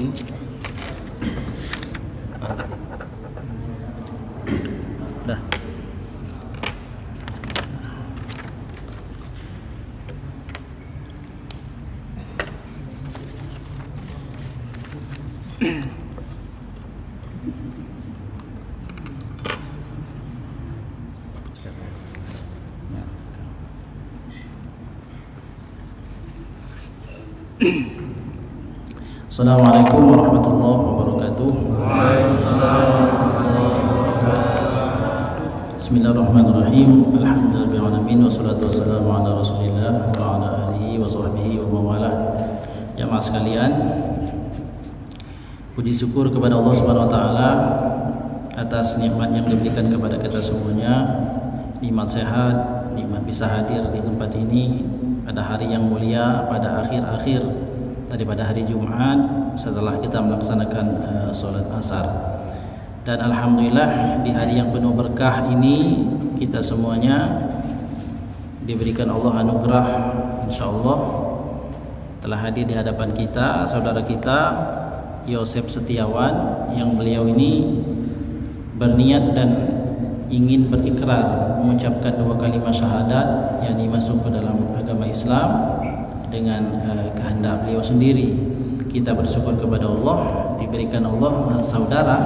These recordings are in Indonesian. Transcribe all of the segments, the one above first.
Dah. Assalamualaikum warahmatullahi wabarakatuh. Bismillahirrahmanirrahim. Alhamdulillahirabbil alamin wassalatu wassalamu ala Rasulillah wa ala alihi wa sahbihi wa mawalah. Jamaah sekalian, puji syukur kepada Allah Subhanahu wa taala atas nikmat yang diberikan kepada kita semuanya, nikmat sehat, nikmat bisa hadir di tempat ini pada hari yang mulia, pada akhir-akhir daripada hari Jumat setelah kita melaksanakan sholat asar. Dan alhamdulillah di hari yang penuh berkah ini kita semuanya diberikan Allah anugerah, insyaallah telah hadir di hadapan kita saudara kita Yosef Setiawan, yang beliau ini berniat dan ingin berikrar mengucapkan 2 kalimat syahadat, yakni masuk ke dalam agama Islam dengan kehendak beliau sendiri. Kita bersyukur kepada Allah diberikan Allah saudara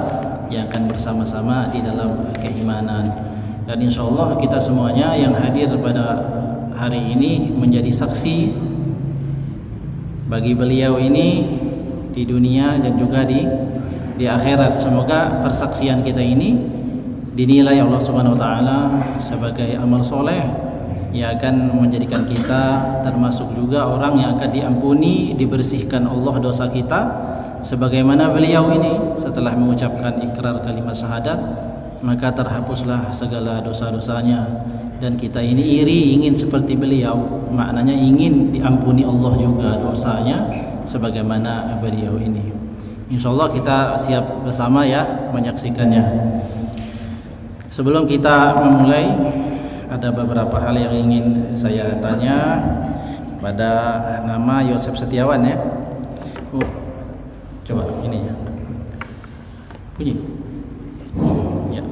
yang akan bersama-sama di dalam keimanan, dan insyaallah kita semuanya yang hadir pada hari ini menjadi saksi bagi beliau ini di dunia dan juga di akhirat. Semoga persaksian kita ini dinilai Allah Subhanahu wa taala sebagai amal soleh yang akan menjadikan kita termasuk juga orang yang akan diampuni, dibersihkan Allah dosa kita, sebagaimana beliau ini setelah mengucapkan ikrar kalimat syahadat maka terhapuslah segala dosa-dosanya, dan kita ini iri ingin seperti beliau, maknanya ingin diampuni Allah juga dosanya sebagaimana beliau ini. Insyaallah kita siap bersama ya menyaksikannya. Sebelum kita memulai, ada beberapa hal yang ingin saya tanya pada nama Yosef Setiawan ya. Coba ini ya. Bunyi. Ya.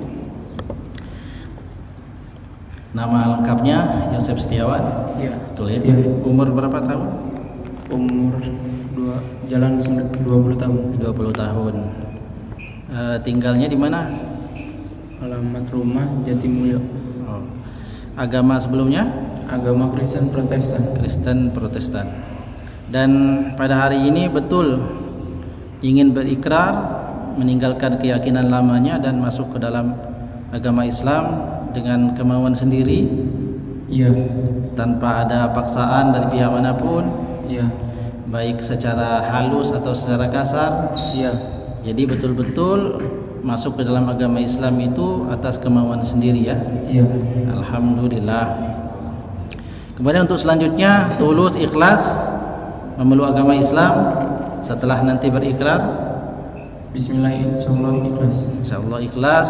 Nama lengkapnya Yosef Setiawan. Ya. Betul ya? Ya. Umur berapa tahun? Umur 20 tahun. 20 tahun. Tinggalnya di mana? Alamat rumah Jatimulyo. Agama sebelumnya? Agama Kristen Protestan. Kristen Protestan. Dan pada hari ini betul ingin berikrar meninggalkan keyakinan lamanya dan masuk ke dalam agama Islam dengan kemauan sendiri? Iya. Tanpa ada paksaan dari pihak manapun? Iya. Baik secara halus atau secara kasar? Iya. Jadi betul-betul masuk ke dalam agama Islam itu atas kemauan sendiri ya. Iya. Alhamdulillah. Kemudian untuk selanjutnya tulus ikhlas memeluk agama Islam setelah nanti berikrar. Bismillahirrahmanirrahim. Ikhlas. Insyaallah ikhlas.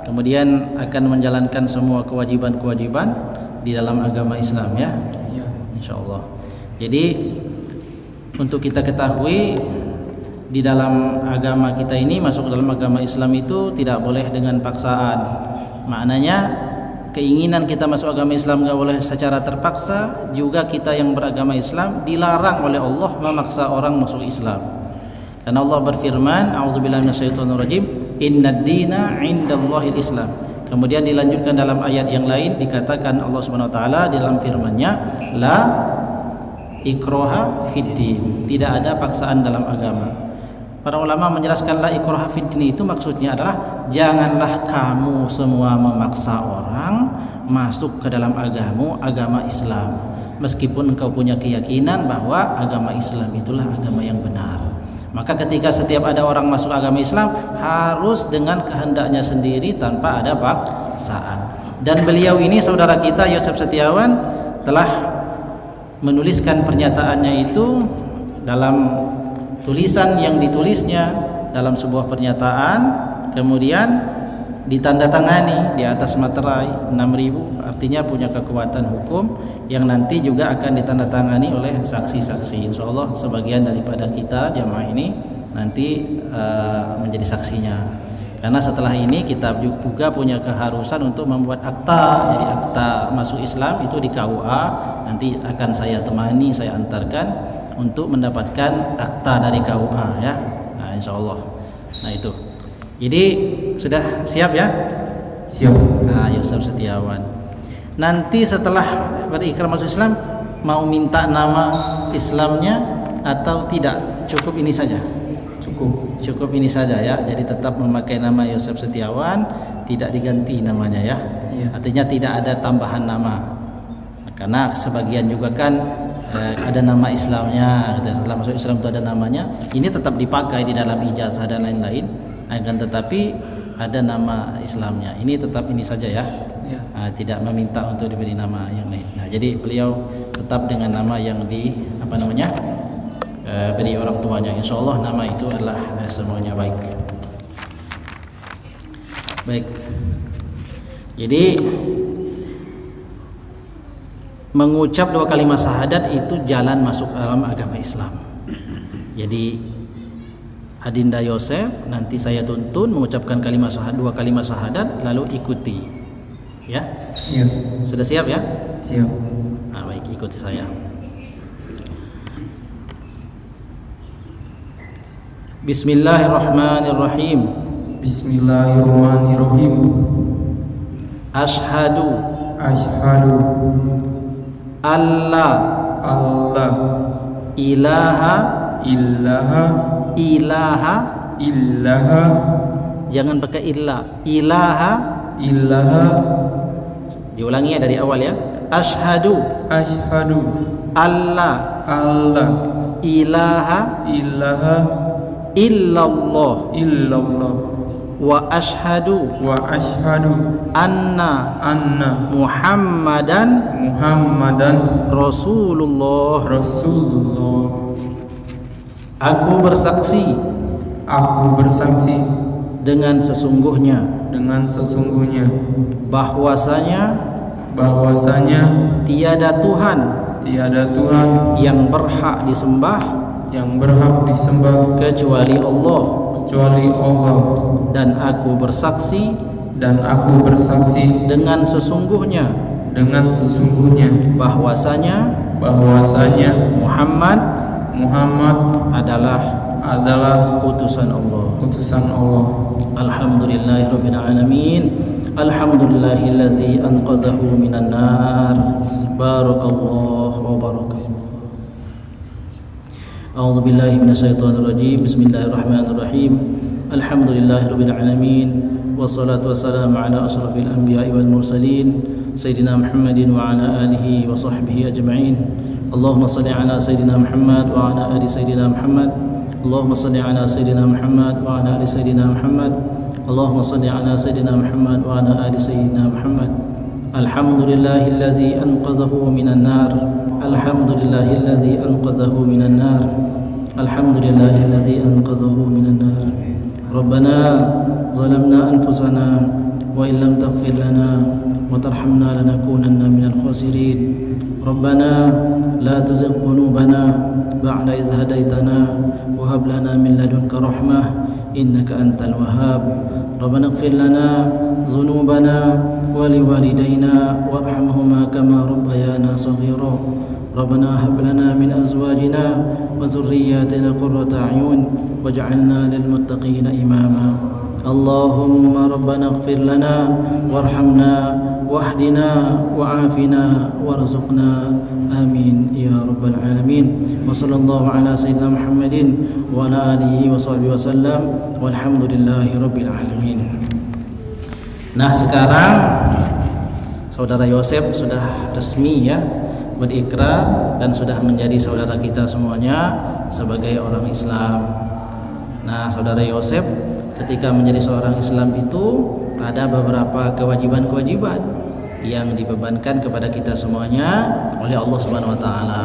Kemudian akan menjalankan semua kewajiban-kewajiban di dalam agama Islam ya. Iya. Insyaallah. Jadi untuk kita ketahui di dalam agama kita ini, masuk ke dalam agama Islam itu tidak boleh dengan paksaan. Maknanya keinginan kita masuk agama Islam tidak boleh secara terpaksa. Juga kita yang beragama Islam dilarang oleh Allah memaksa orang masuk Islam. Karena Allah berfirman, a'udzubillahi minasyaitonirrajim, innad dina 'indallahil Islam. Kemudian dilanjutkan dalam ayat yang lain dikatakan Allah Subhanahu wa taala di dalam firman-Nya, la ikraha fid din. Tidak ada paksaan dalam agama. Para ulama menjelaskan la ikraha fid din itu maksudnya adalah janganlah kamu semua memaksa orang masuk ke dalam agama Islam, meskipun engkau punya keyakinan bahwa agama Islam itulah agama yang benar. Maka ketika setiap ada orang masuk agama Islam harus dengan kehendaknya sendiri tanpa ada paksaan. Dan beliau ini saudara kita Yosef Setiawan telah menuliskan pernyataannya itu dalam tulisan yang ditulisnya dalam sebuah pernyataan, kemudian ditandatangani di atas materai 6.000, artinya punya kekuatan hukum yang nanti juga akan ditandatangani oleh saksi-saksi. Insyaallah sebagian daripada kita jamaah ini nanti menjadi saksinya. Karena setelah ini kita juga punya keharusan untuk membuat akta. Jadi akta masuk Islam itu di KUA, nanti akan saya temani, saya antarkan untuk mendapatkan akta dari KUA ya. Nah, insyaallah. Nah itu. Jadi sudah siap ya? Siap. Nah, Yosef Setiawan. Nanti setelah berikrar masuk Islam mau minta nama Islamnya atau tidak? Cukup ini saja. Cukup ini saja ya. Jadi tetap memakai nama Yosef Setiawan, tidak diganti namanya ya. Iya. Artinya tidak ada tambahan nama. Karena sebagian juga kan ada nama Islamnya. Setelah masuk Islam itu ada namanya. Ini tetap dipakai di dalam ijazah dan lain-lain. Akan tetapi ada nama Islamnya. Ini tetap ini saja ya. Ya. Tidak meminta untuk diberi nama yang lain. Nah, jadi beliau tetap dengan nama yang beri orang tuanya. Insyaallah nama itu adalah semuanya baik. Jadi mengucap 2 kalimat syahadat itu jalan masuk dalam agama Islam. Jadi Adinda Yosef nanti saya tuntun mengucapkan 2 kalimat syahadat lalu ikuti. Ya? Iya. Sudah siap ya? Siap. Nah, baik, ikuti saya. Bismillahirrahmanirrahim. Bismillahirrahmanirrahim. Ashhadu Allah ilaha jangan pakai ilaha diulangi ya dari awal ya. Ashhadu Allah ilaha illallah wa ashhadu anna Muhammadan Rasulullah. Aku bersaksi dengan sesungguhnya bahwasanya tiada Tuhan yang berhak disembah kecuali Allah, dan aku bersaksi dengan sesungguhnya bahwasanya Muhammad adalah utusan Allah. Alhamdulillahirabbil alamin. Alhamdulillahilladzi anqadhahu minan nar. Barakallahu wa barakallahu. A'udzu billahi minasyaitonir rajim. Bismillahirrahmanirrahim. Alhamdulillahirabbil alamin. Wassalatu wassalamu ala asyrafil anbiya'i wal mursalin sayyidina Muhammadin wa ala alihi wa sahbihi ajma'in. Allahumma shalli ala sayyidina Muhammad wa ala ali sayyidina Muhammad. Allahumma shalli ala sayyidina Muhammad wa ala ali sayyidina Muhammad. Allahumma shalli ala sayyidina Muhammad wa ala ali sayyidina Muhammad. Alhamdulillahilladzi anqadhahu minan nar. Alhamdulillahilladzi anqadhahu minan nar. Alhamdulillahilladzi anqadhahu minan nar. Rabbana zalamna anfusana wa illam taghfir lana wa tarhamna lanakunanna minal khasirin. Rabbana la tuzigh qulubana ba'da idh hadaytana wa hab lana min ladunka rahmah innaka antal wahhab. Rabbana ighfir lana dhunubana wa liwalidayna warhamhuma kama rabbayana shaghira. Rabbana hab lana min azwajina wa dhurriyyatina qurrata a'yun waj'alna lil muttaqina imama. Allahumma rabbana ighfir lana warhamna wahdina wa'afina warzuqna. Amin ya rabbal alamin. Wa sallallahu ala sayyidina Muhammadin wa ala alihi wa sahbihi wasallam walhamdulillahi rabbil alamin. Nah, sekarang saudara Yosef sudah resmi ya berikrar dan sudah menjadi saudara kita semuanya sebagai orang Islam. Nah, saudara Yosef ketika menjadi seorang Islam itu ada beberapa kewajiban-kewajiban yang dibebankan kepada kita semuanya oleh Allah Subhanahu wa taala.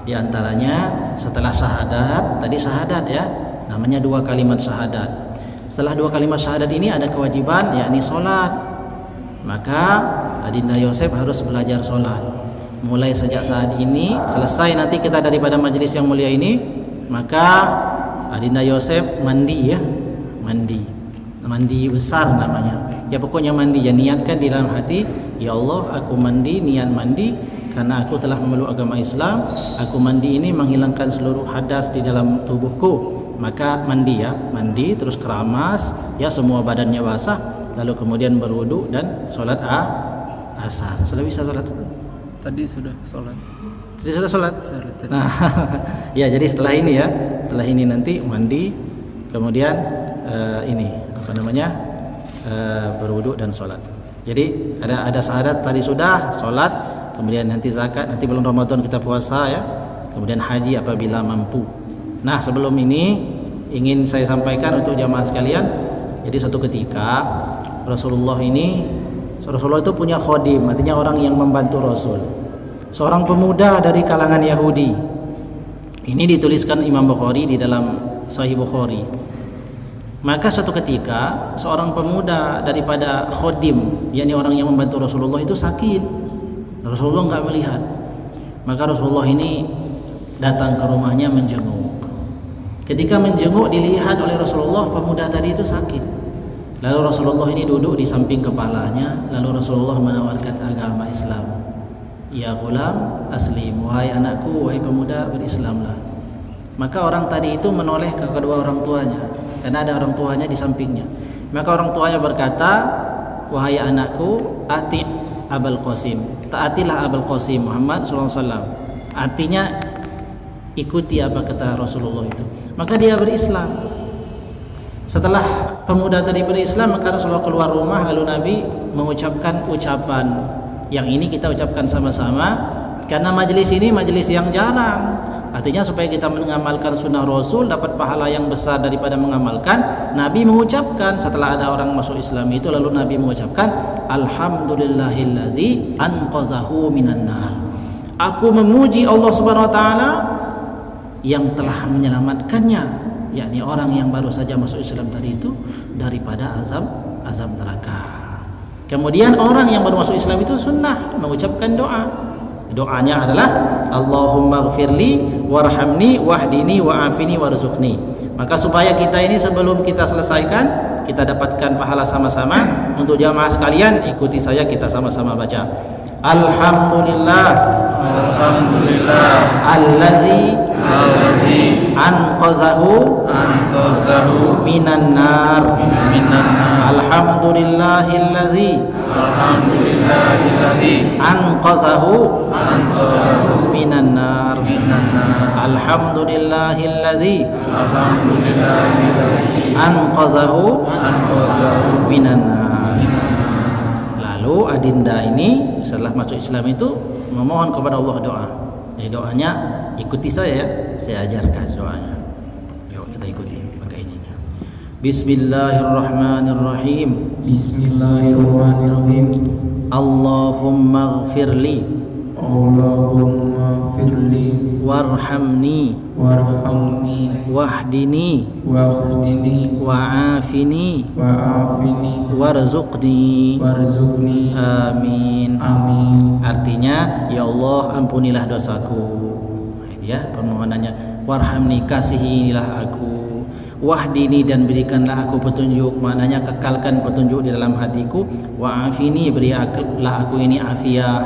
Di antaranya setelah syahadat, tadi syahadat ya, namanya 2 kalimat syahadat. Setelah 2 kalimat syahadat ini ada kewajiban yakni salat. Maka Adinda Yosef harus belajar salat. Mulai sejak saat ini selesai nanti kita daripada majelis yang mulia ini, maka Adinda Yosef mandi ya, mandi besar namanya. Ya pokoknya mandi, ya niatkan di dalam hati, ya Allah aku mandi, niat mandi karena aku telah memeluk agama Islam. Aku mandi ini menghilangkan seluruh hadas di dalam tubuhku. Maka mandi ya, mandi terus keramas ya, semua badannya basah, lalu kemudian berwudu dan sholat asar. Sudah bisa sholat? Tadi sudah sholat. Tadi sudah sholat? Tadi. Nah, ya jadi setelah ini ya, setelah ini nanti mandi, kemudian berwudu dan sholat. Jadi ada syahadat tadi sudah, sholat, kemudian nanti zakat, nanti bulan Ramadan kita puasa ya, kemudian haji apabila mampu. Nah sebelum ini ingin saya sampaikan untuk jamaah sekalian. Jadi suatu ketika Rasulullah itu punya khodim, artinya orang yang membantu Rasul. Seorang pemuda dari kalangan Yahudi. Ini dituliskan Imam Bukhari di dalam Sahih Bukhari. Maka suatu ketika seorang pemuda daripada khodim, yakni orang yang membantu Rasulullah itu sakit. Rasulullah enggak melihat. Maka Rasulullah ini datang ke rumahnya menjenguk. Ketika menjenguk dilihat oleh Rasulullah pemuda tadi itu sakit. Lalu Rasulullah ini duduk di samping kepalanya. Lalu Rasulullah menawarkan agama Islam. Ya ghulam aslim, wahai anakku, wahai pemuda, berislamlah. Maka orang tadi itu menoleh ke kedua orang tuanya, karena ada orang tuanya di sampingnya. Maka orang tuanya berkata, wahai anakku, ati Abul Qasim, taatilah Abul Qasim Muhammad SAW. Artinya ikuti apa kata Rasulullah itu. Maka dia berislam. Setelah pemuda tadi berislam, maka Rasulullah keluar rumah, lalu Nabi mengucapkan ucapan yang ini kita ucapkan sama-sama, karena majelis ini majelis yang jarang. Artinya supaya kita mengamalkan sunnah Rasul, dapat pahala yang besar daripada mengamalkan. Nabi mengucapkan setelah ada orang masuk Islam itu, lalu Nabi mengucapkan alhamdulillahillazi anqazahu minan nar. Aku memuji Allah Subhanahu wa taala yang telah menyelamatkannya, yakni orang yang baru saja masuk Islam tadi itu daripada azab neraka. Kemudian orang yang baru masuk Islam itu sunnah mengucapkan doa. Doanya adalah Allahumma ghfirli warhamni wahdini wa'afini warzuqni. Maka supaya kita ini sebelum kita selesaikan, kita dapatkan pahala sama-sama. Untuk jamaah sekalian, ikuti saya, kita sama-sama baca. Alhamdulillah allazi anqazahu minan nar. Alhamdulillahillazi anqazahu minan nar. Alhamdulillahillazi anqazahu minan nar. Lalu adinda ini setelah masuk Islam itu memohon kepada Allah doa. Doanya ikuti saya ya, saya ajarkan doanya. Yuk kita ikuti pakai ininya. Bismillahirrahmanirrahim. Bismillahirrahmanirrahim. Allahumma ghfirli Allahumma firli warhamni warhamni wahdini wahdini wa'afini wa'afini warzuqni. Amin. Amin. Artinya, ya Allah ampunilah dosaku. Itu ya permohonannya. Warhamni, kasihinilah aku. Wahdini, dan berikanlah aku petunjuk. Maknanya kekalkan petunjuk di dalam hatiku. Wa'afini, berilah aku ini afiah.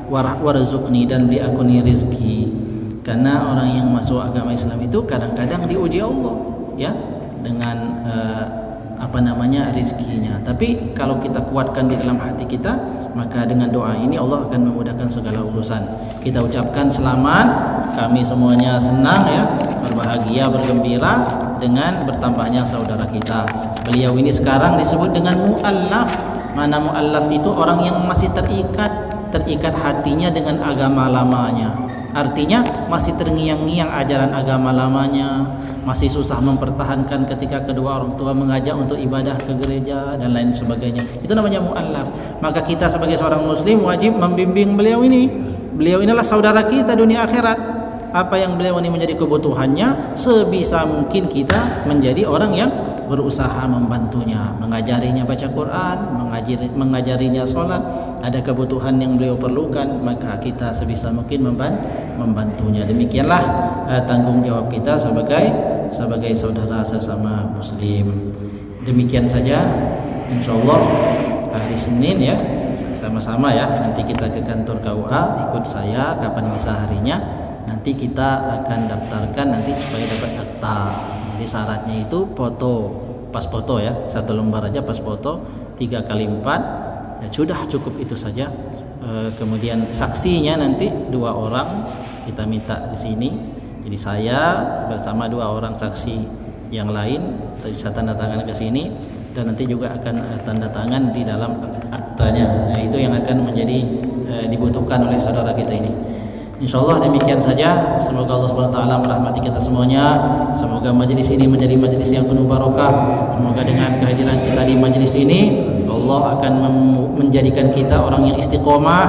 Warzuqni, dan beri aku ini rizki. Karena orang yang masuk agama Islam itu kadang-kadang diuji Allah ya dengan rizkinya. Tapi kalau kita kuatkan di dalam hati kita, maka dengan doa ini Allah akan memudahkan segala urusan. Kita ucapkan selamat, kami semuanya senang ya, berbahagia, bergembira dengan bertambahnya saudara kita. Beliau ini sekarang disebut dengan mu'allaf. Mana mu'allaf itu orang yang masih terikat hatinya dengan agama lamanya. Artinya masih terngiang-ngiang ajaran agama lamanya, masih susah mempertahankan ketika kedua orang tua mengajak untuk ibadah ke gereja dan lain sebagainya. Itu namanya mu'allaf. Maka kita sebagai seorang muslim wajib membimbing beliau ini. Beliau inilah saudara kita dunia akhirat. Apa yang beliau ini menjadi kebutuhannya, sebisa mungkin kita menjadi orang yang berusaha membantunya, mengajarinya baca Quran, mengajarinya sholat. Ada kebutuhan yang beliau perlukan, maka kita sebisa mungkin membantunya. Demikianlah tanggung jawab kita sebagai sebagai saudara sesama muslim. Demikian saja, insyaallah hari Senin ya, sama-sama ya, nanti kita ke kantor KUA, ikut saya, kapan bisa harinya nanti kita akan daftarkan nanti supaya dapat akta. Jadi syaratnya itu foto, pas foto ya, 1 lembar aja pas foto, 3x4 ya, sudah cukup itu saja. Kemudian saksinya nanti 2 orang kita minta di sini. Jadi saya bersama 2 orang saksi yang lain bisa tanda tangan ke sini, dan nanti juga akan tanda tangan di dalam aktanya. Nah, itu yang akan menjadi dibutuhkan oleh saudara kita ini. Insyaallah demikian saja. Semoga Allah Subhanahu wa taala merahmati kita semuanya. Semoga majelis ini menjadi majelis yang penuh barokah. Semoga dengan kehadiran kita di majelis ini Allah akan menjadikan kita orang yang istiqomah,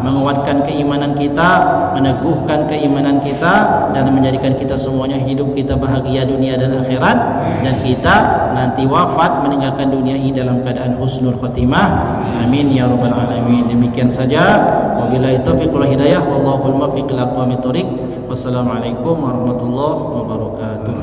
menguatkan keimanan kita, meneguhkan keimanan kita, dan menjadikan kita semuanya hidup kita bahagia dunia dan akhirat, dan kita nanti wafat meninggalkan dunia ini dalam keadaan husnul khotimah. Amin ya rabbal alamin. Demikian saja. Wabillahi taufiq wal hidayah, wallahul muwaffiq ila aqwamit thoriq. Wassalamualaikum warahmatullahi wabarakatuh.